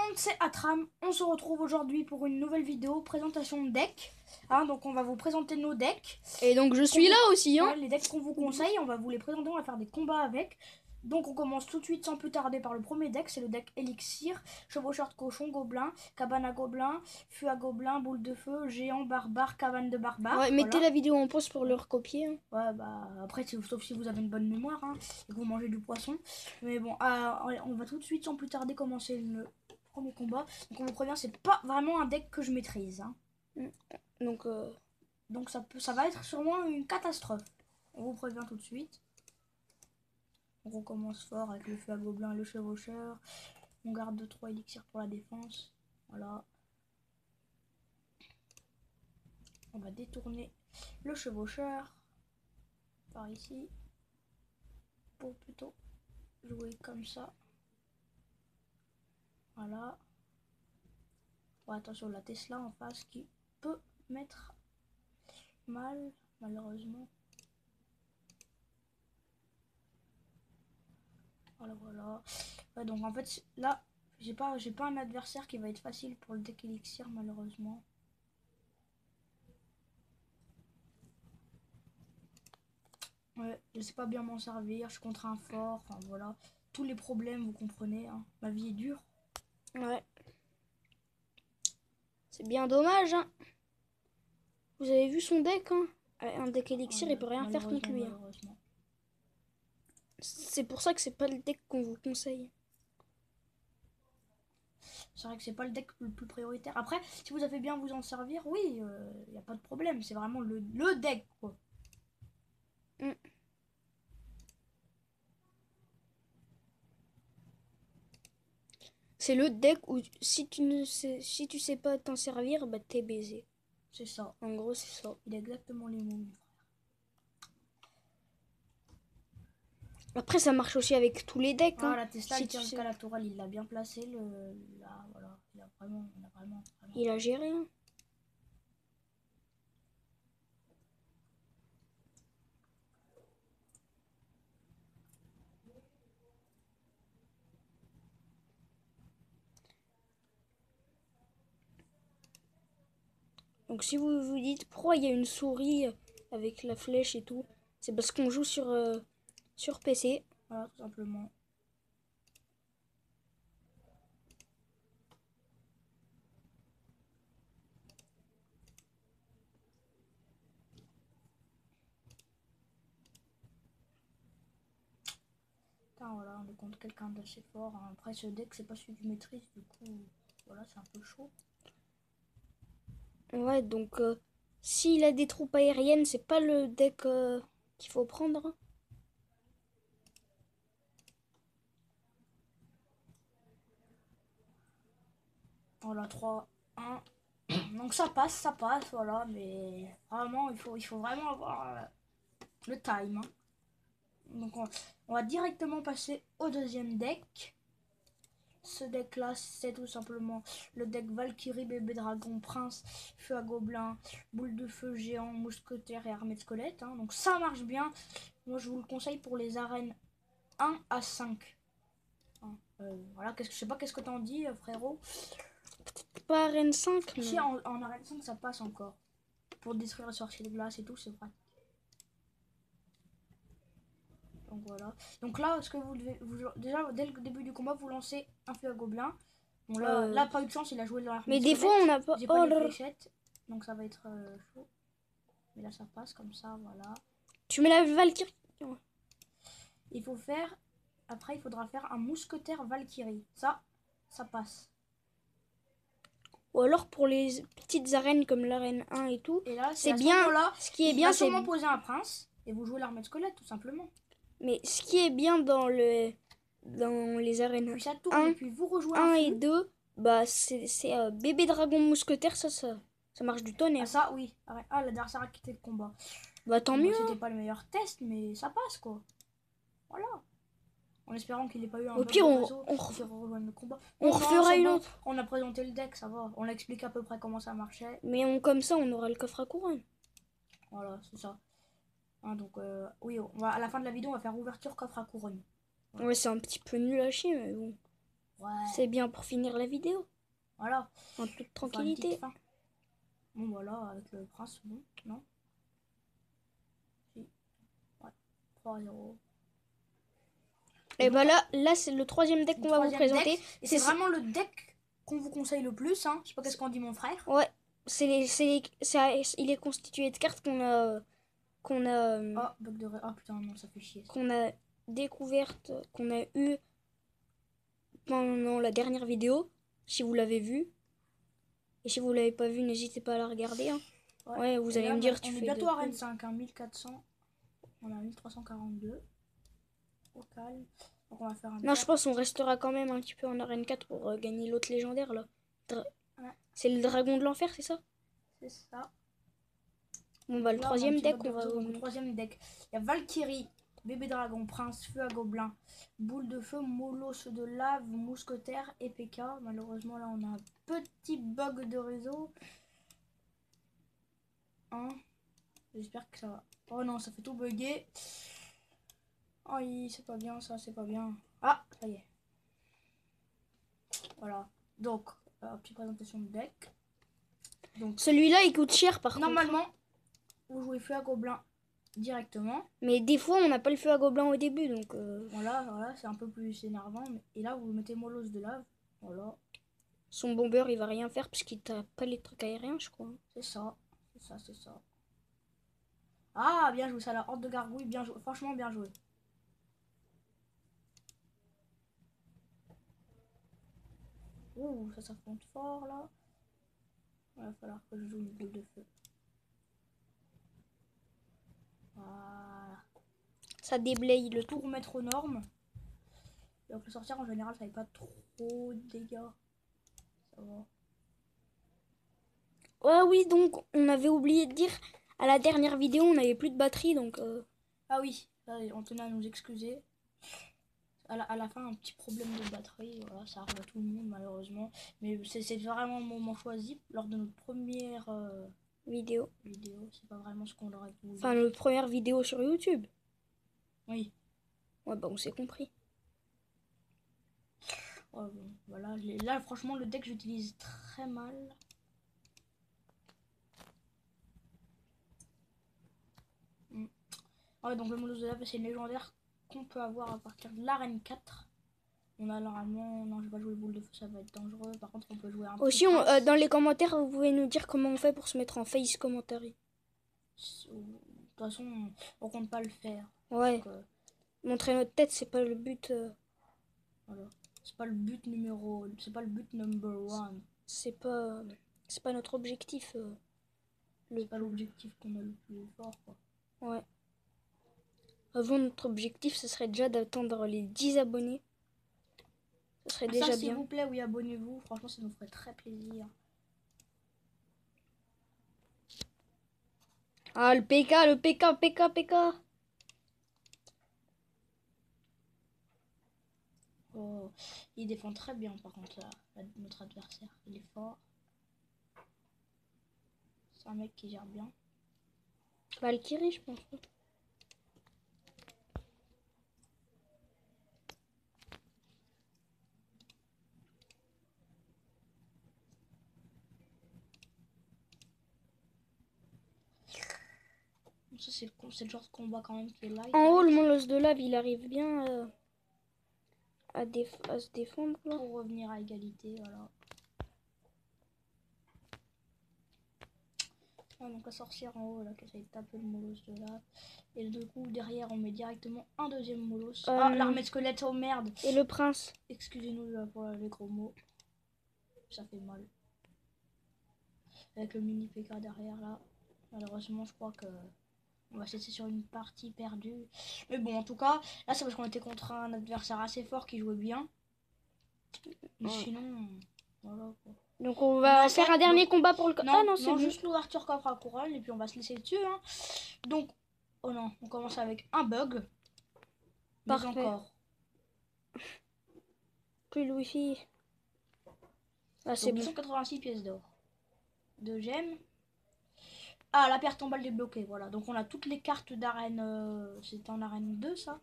monde, c'est Atram. On se retrouve aujourd'hui pour une nouvelle vidéo présentation de deck. Donc on va vous présenter nos decks. Et donc je suis là aussi. Ouais, les decks qu'on vous conseille, on va vous les présenter, on va faire des combats avec. Donc on commence tout de suite sans plus tarder par le premier deck, c'est le deck Elixir, chevaucheur de cochon, gobelin, cabane à gobelin, feu à gobelin, boule de feu, géant, barbare, cabane de barbare. Ouais, mettez la vidéo en pause pour le recopier. Ouais, bah après, sauf si vous avez une bonne mémoire et que vous mangez du poisson. Mais bon, on va tout de suite sans plus tarder commencer le premier combat. Donc on vous prévient, c'est pas vraiment un deck que je maîtrise. Donc ça va être sûrement une catastrophe. On vous prévient tout de suite. On recommence fort avec le feu à gobelin et le chevaucheur. On garde 3 élixirs pour la défense. Voilà. On va détourner le chevaucheur par ici. Pour plutôt jouer comme ça. Voilà. Bon, attention, la Tesla en face qui peut mettre mal, malheureusement. Voilà. Ouais, donc en fait, là, j'ai pas un adversaire qui va être facile pour le deck Elixir, malheureusement. Ouais, je sais pas bien m'en servir, je suis contre un fort, enfin voilà. Tous les problèmes, vous comprenez, hein. Ma vie est dure. Ouais. C'est bien dommage, hein. Vous avez vu son deck, hein. Un deck Elixir, il peut rien faire contre lui. Malheureusement. C'est pour ça que c'est pas le deck qu'on vous conseille. C'est vrai que c'est pas le deck le plus prioritaire. Après, si vous avez bien vous en servir, oui, il n'y a pas de problème. C'est vraiment le deck, quoi. C'est le deck où si tu sais pas t'en servir, bah t'es baisé. C'est ça. En gros, c'est ça. Il a exactement les mots, mon frère. Après, ça marche aussi avec tous les decks. Ah, hein. la Tesla, Si il tient jusqu'à la tourelle, il l'a bien placé. Là, voilà. Il a vraiment. Il a géré. Hein. Donc si vous vous dites pourquoi il y a une souris avec la flèche et tout, c'est parce qu'on joue sur PC. Voilà, tout simplement. Putain, voilà, on est contre quelqu'un d'assez fort. Hein. Après, ce deck, c'est pas celui que je maîtrise. Du coup, voilà, c'est un peu chaud. Ouais, donc s'il a des troupes aériennes, c'est pas le deck qu'il faut prendre. Voilà, 3, 1. Donc ça passe, voilà. Mais vraiment, il faut vraiment avoir le time. Hein. Donc on va directement passer au deuxième deck. Ce deck là, c'est tout simplement le deck Valkyrie, bébé dragon, prince, feu à gobelin, boule de feu géant, mousquetaire et armée de squelette. Hein. Donc ça marche bien. Moi je vous le conseille pour les arènes 1 à 5. Hein. Voilà, je sais pas qu'est-ce que t'en dis, frérot. Pas arène 5, mais... Si en arène 5 ça passe encore. Pour détruire les sorciers de glace et tout, c'est vrai. Donc voilà. Donc là, ce que vous devez. Déjà, dès le début du combat, vous lancez un feu à gobelin. Bon, là, pas eu de chance, il a joué dans la mais des fois, on n'a pas. J'ai pas les fléchettes. Donc ça va être chaud. Mais là, ça passe comme ça, voilà. Tu mets la Valkyrie. Il faut faire. Après, il faudra faire un mousquetaire Valkyrie. Ça passe. Ou alors pour les petites arènes comme l'arène 1 et tout. Et là, c'est bien. Ce qui est bien, c'est sûrement poser un prince. Et vous jouez l'armée de squelette, tout simplement. Mais ce qui est bien dans les arènes puis ça tourne, 1, et puis vous rejouez 1 et 2, bah c'est bébé dragon mousquetaire, ça marche du tonnerre. Ah ça, oui. Ah, l'adversaire a quitté le combat. Bah tant mieux. C'était pas le meilleur test, mais ça passe, quoi. Voilà. En espérant qu'il n'ait pas eu un Au pire, on le combat. refera une autre. On a présenté le deck, ça va. On a expliqué à peu près comment ça marchait. Mais comme ça, on aura le coffre à couronne. Voilà, c'est ça. Hein, donc, oui, à la fin de la vidéo, on va faire ouverture coffre à couronne. Voilà. Ouais, c'est un petit peu nul à chier, mais bon. Ouais, C'est bien pour finir la vidéo. Voilà. En toute Faut faire une petite tranquillité. fin. Bon, voilà, avec le prince, bon, non? Si. Ouais. 3-0. Et donc, bah là c'est le troisième deck le qu'on va vous troisième présenter. deck, et c'est vraiment le deck qu'on vous conseille le plus, hein. Je sais pas qu'est-ce qu'en dit mon frère. Ouais, il est constitué de cartes Oh, bug de... Oh putain, non, ça fait chier. qu'on a découvertes, qu'on a eu pendant la dernière vidéo, si vous l'avez vue. Et si vous l'avez pas vue, n'hésitez pas à la regarder. Hein. Ouais, vous Et allez là, me dire, on tu est fais bientôt de à Rennes pub. 5, hein, 1400. On a 1342. Au calme. Donc on va faire un Non, je tour. pense qu'on restera quand même un petit peu en arène 4 pour gagner l'autre légendaire là. Ouais, C'est le dragon de l'enfer, c'est ça? c'est ça. Bon bah le Là, on a un troisième petit deck, bug de on va réseau. vous Donc le montrer. troisième deck, il y a Valkyrie, bébé dragon, prince, feu à gobelin, boule de feu, molosse de lave, mousquetaire et PK. Malheureusement, là, on a un petit bug de réseau. Hein, j'espère que ça va. Oh non, ça fait tout bugger. Oh, c'est pas bien, ça, c'est pas bien. Ah, ça y est. Voilà. Donc, petite présentation de deck. Donc, Celui-là, il coûte cher par contre. normalement, vous jouez feu à gobelin directement. Mais des fois, on n'a pas le feu à gobelin au début, donc... Voilà, c'est un peu plus énervant. Et là, vous mettez molosse de lave. Voilà, Son bomber, il va rien faire parce qu'il tape pas les trucs aériens, je crois. c'est ça. C'est ça, c'est ça. Ah, bien joué, ça, la horde de gargouille, bien joué. Franchement, bien joué. Ouh, ça monte fort, là. Il va falloir que je joue une boule de feu. Voilà. Ça déblaye le Tout tout. remettre aux normes. Donc le sorcière, en général, ça fait pas trop de dégâts. Ça va. Ah oui, donc, on avait oublié de dire, à la dernière vidéo, on n'avait plus de batterie, donc... Ah oui, là, on tenait à nous excuser. À la fin, un petit problème de batterie, voilà, ça arrive à tout le monde malheureusement. Mais c'est vraiment le moment choisi lors de notre première vidéo. C'est pas vraiment ce qu'on aurait voulu. Enfin, notre première vidéo sur YouTube. Oui. Ouais, bah on s'est compris. Ouais, bon, voilà, là franchement le deck j'utilise très mal. Ouais, donc le molosse de lave c'est une légendaire qu'on peut avoir à partir de l'arène 4. On a normalement... Non, je vais pas jouer boule de feu, ça va être dangereux. Par contre, on peut jouer un Aussi, petit prince. dans les commentaires, vous pouvez nous dire comment on fait pour se mettre en face commentary. De toute façon, on compte pas le faire. Ouais. Donc, Montrer notre tête, c'est pas le but. voilà. C'est pas le but numéro... C'est pas le but number one. C'est pas notre objectif. C'est pas l'objectif qu'on a le plus fort, quoi. Ouais. Avant, notre objectif, ce serait déjà d'atteindre les 10 abonnés. Ce serait déjà s'il bien. vous plaît, oui, abonnez-vous. Franchement, ça nous ferait très plaisir. Ah, le PK. Oh, il défend très bien, par contre, là, notre adversaire. Il est fort. C'est un mec qui gère bien. Valkyrie, je pense. Ça, c'est le genre de combat quand même qui est light. En haut, le molosse de lave, il arrive bien à se défendre. Là. Pour revenir à égalité, voilà. Ouais, donc la sorcière en haut, là, qui essaye de taper le molosse de lave. Et du coup, derrière, on met directement un deuxième molosse. Ah, l'armée de squelette, oh merde. Et le prince. Excusez-nous pour les gros mots. Ça fait mal. Avec le mini PK derrière, là. Malheureusement, je crois que... On va se laisser sur une partie perdue. Mais bon, en tout cas, là, c'est parce qu'on était contre un adversaire assez fort qui jouait bien. Mais sinon, voilà quoi. Donc on va faire un dernier combat pour le... Non, non, c'est juste l'ouverture coffre à couronne et puis on va se laisser dessus. Hein. Donc, oh non, on commence avec un bug. Mais parfait. encore. Plus le wifi. Ah, c'est bon. 286 pièces d'or. 2 gemmes. Ah, la pierre tombale débloquée, voilà. Donc on a toutes les cartes d'arène. C'était en arène 2, ça.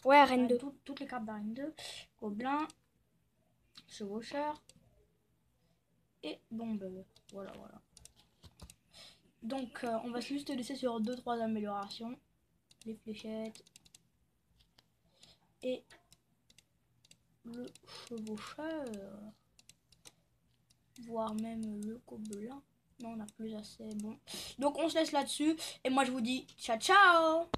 Ouais, arène 2. Toutes les cartes d'arène 2. Gobelin. chevaucheur. Et bombe. Voilà, voilà. Donc, on va juste laisser sur 2-3 améliorations. Les fléchettes. Et le chevaucheur. Voire même le gobelin. Non, on n'a plus assez. Bon. Donc, on se laisse là-dessus. Et moi, je vous dis ciao, ciao!